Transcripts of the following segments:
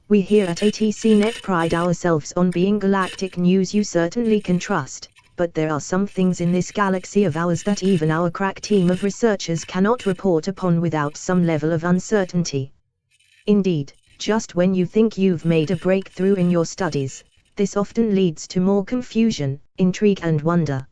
We here at ATCNet pride ourselves on being galactic news you certainly can trust, but there are some things in this galaxy of ours that even our crack team of researchers cannot report upon without some level of uncertainty. Indeed, just when you think you've made a breakthrough in your studies, this often leads to more confusion, intrigue and wonder.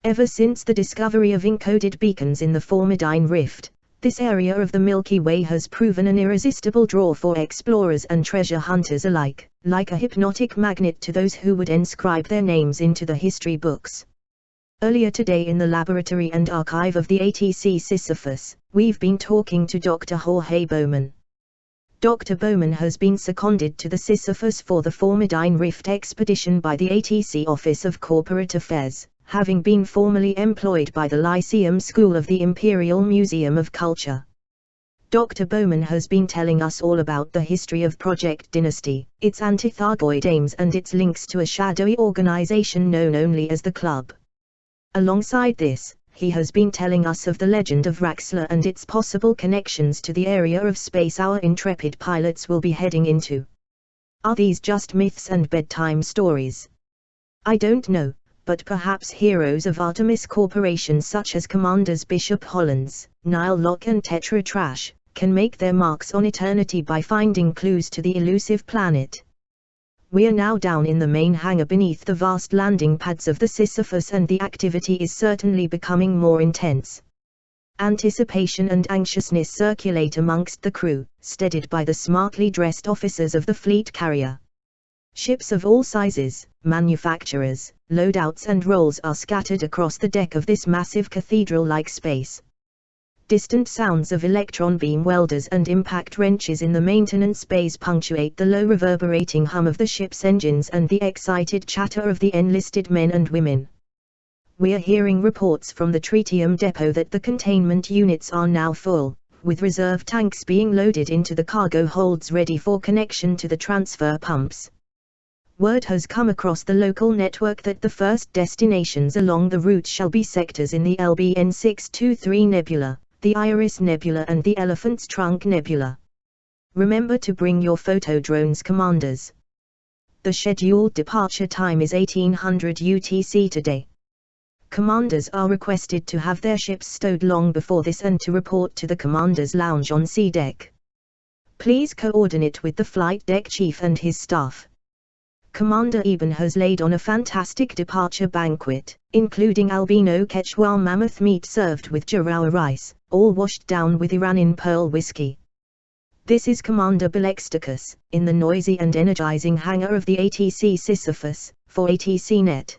Ever since the discovery of encoded beacons in the Formidine Rift, this area of the Milky Way has proven an irresistible draw for explorers and treasure hunters alike, like a hypnotic magnet to those who would inscribe their names into the history books. Earlier today in the laboratory and archive of the ATC Sisyphus, we've been talking to Dr. Jorge Bowman. Dr. Bowman has been seconded to the Sisyphus for the Formidine Rift expedition by the ATC Office of Corporate Affairs, having been formerly employed by the Lyceum School of the Imperial Museum of Culture. Dr. Bowman has been telling us all about the history of Project Dynasty, its antithargoid aims and its links to a shadowy organization known only as the Club. Alongside this, he has been telling us of the legend of Raxxla and its possible connections to the area of space our intrepid pilots will be heading into. Are these just myths and bedtime stories? I don't know, but perhaps heroes of Artemis Corporation such as Commanders Bishop Hollins, Nile Locke and Tetra Trash, can make their marks on eternity by finding clues to the elusive planet. We are now down in the main hangar beneath the vast landing pads of the Sisyphus and the activity is certainly becoming more intense. Anticipation and anxiousness circulate amongst the crew, steadied by the smartly dressed officers of the fleet carrier. Ships of all sizes, manufacturers, loadouts and roles are scattered across the deck of this massive cathedral-like space. Distant sounds of electron beam welders and impact wrenches in the maintenance bays punctuate the low reverberating hum of the ship's engines and the excited chatter of the enlisted men and women. We are hearing reports from the tritium depot that the containment units are now full, with reserve tanks being loaded into the cargo holds ready for connection to the transfer pumps. Word has come across the local network that the first destinations along the route shall be sectors in the LBN 623 Nebula, the Iris Nebula and the Elephant's Trunk Nebula. Remember to bring your photo drones, commanders. The scheduled departure time is 1800 UTC today. Commanders are requested to have their ships stowed long before this and to report to the commander's lounge on C deck. Please coordinate with the flight deck chief and his staff. Commander Eben has laid on a fantastic departure banquet, including albino Quechua mammoth meat served with jarawa rice, all washed down with Iranian pearl whiskey. This is Commander Belexticus, in the noisy and energizing hangar of the ATC Sisyphus, for ATCNet.